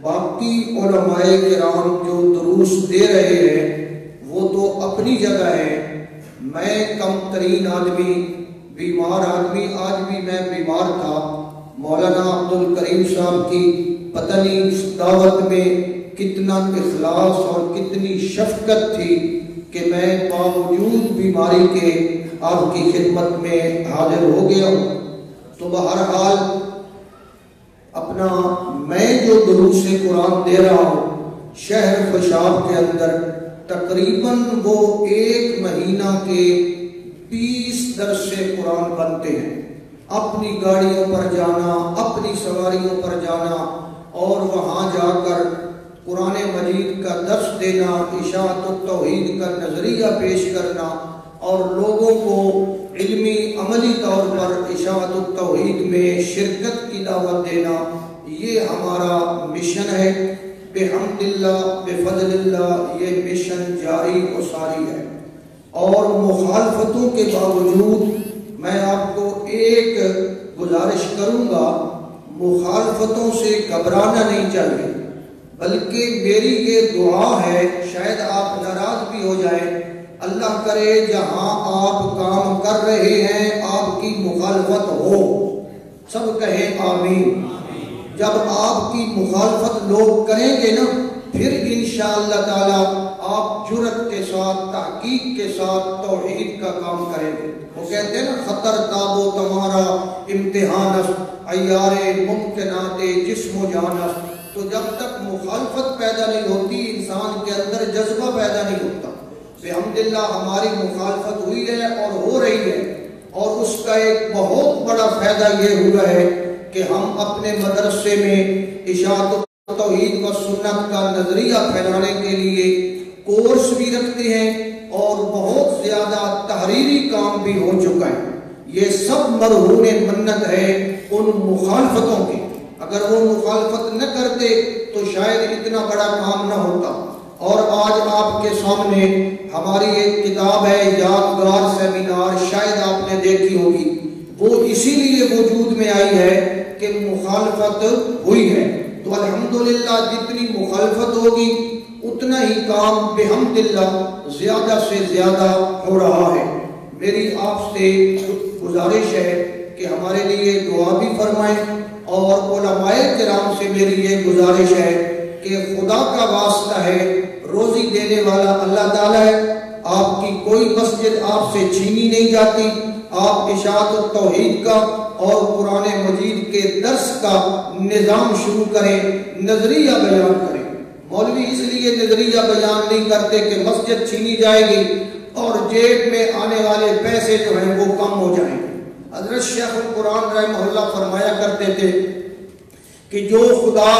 باقی علماء کرام جو دروس دے رہے ہیں وہ تو اپنی جگہ ہے. میں کم ترین آدمی، بیمار آدمی، آج بھی میں بیمار تھا. مولانا عبدالکریم صاحب کی پتہ نہیں اس دعوت میں کتنا اخلاص اور کتنی شفقت تھی کہ میں باوجود بیماری کے آپ کی خدمت میں حاضر ہو گیا ہوں. تو بہرحال اپنا میں جو دروس قرآن دے رہا ہوں شہر خوشاب کے اندر تقریباً وہ 1 مہینہ کے 20 درس قرآن بنتے ہیں. اپنی گاڑیوں پر جانا، اپنی سواریوں پر جانا اور وہاں جا کر قرآن مجید کا درس دینا، اشاعت التوحید کا نظریہ پیش کرنا اور لوگوں کو علمی عملی طور پر اشاعت التوحید میں شرکت کی دعوت دینا، یہ ہمارا مشن ہے. بحمد اللہ بفضل اللہ یہ مشن جاری و ساری ہے. اور مخالفتوں کے باوجود میں آپ کو ایک گزارش کروں گا، مخالفتوں سے گھبرانا نہیں چاہیے، بلکہ میری یہ دعا ہے، شاید آپ ناراض بھی ہو جائیں، اللہ کرے جہاں آپ کام کر رہے ہیں آپ کی مخالفت ہو. سب کہیں آمین. جب آپ کی مخالفت لوگ کریں گے نا پھر انشاءاللہ تعالی آپ جرأت کے ساتھ، تحقیق کے ساتھ توحید کا کام کریں گے. وہ کہتے ہیں نا خطر تابو تمہارا امتحان عیار ممکنات جسم و جانس. تو جب تک مخالفت پیدا نہیں ہوتی انسان کے اندر جذبہ پیدا نہیں ہوتا. الحمدللہ ہماری مخالفت ہوئی ہے اور ہو رہی ہے، اور اس کا ایک بہت بڑا فائدہ یہ ہوا ہے کہ ہم اپنے مدرسے میں اشاعت توحید و سنت کا نظریہ پھیلانے کے لیے کورس بھی رکھتے ہیں اور بہت زیادہ تحریری کام بھی ہو چکا ہے. یہ سب مرہون منت ہے ان مخالفتوں کی. اگر وہ مخالفت نہ کرتے تو شاید اتنا بڑا کام نہ ہوتا. اور آج آپ کے سامنے ہماری ایک کتاب ہے یادگار سیمینار، شاید آپ نے دیکھی ہوگی. وہ اسی لیے وجود میں آئی ہے کہ مخالفت ہوئی ہے. تو الحمدللہ جتنی مخالفت ہوگی اتنا ہی کام بحمدللہ زیادہ سے زیادہ ہو رہا ہے. میری آپ سے گزارش ہے کہ ہمارے لیے دعا بھی فرمائیں، اور علماء کرام سے میری یہ گزارش ہے کہ خدا کا واسطہ ہے، روزی دینے والا اللہ تعالیٰ ہے. آپ کی کوئی مسجد آپ سے چھینی نہیں جاتی. آپ اشاعت التوحید کا اور قرآن مجید کے درس کا نظام شروع کریں، نظریہ بیان کریں. مولوی اس لیے نظریہ بیان نہیں کرتے کہ مسجد چھینی جائے گی اور جیب میں آنے والے پیسے جو ہیں وہ کم ہو جائیں گے. حضرت شیخ القرآن رحمہ اللہ فرمایا کرتے تھے کہ جو خدا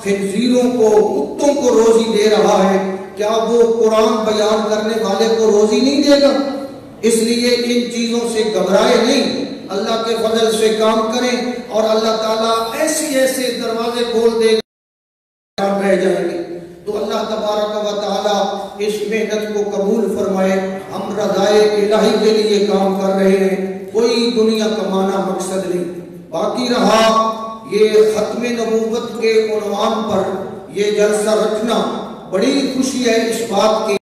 خنزیروں کو، کتوں کو روزی دے رہا ہے، کیا وہ قرآن بیان کرنے والے کو روزی نہیں دے گا؟ اس لیے ان چیزوں سے گھبرائے نہیں، اللہ کے فضل سے کام کریں اور اللہ تعالیٰ ایسے دروازے کھول دے گا رہ جائیں گے. تو اللہ تبارک و تعالیٰ اس محنت کو قبول فرمائے. ہم رضائے الہی کے لیے کام کر رہے ہیں، کوئی دنیا کمانا مقصد نہیں. باقی رہا یہ ختم نبوت کے عنوان پر یہ جلسہ رکھنا، بڑی خوشی ہے اس بات کی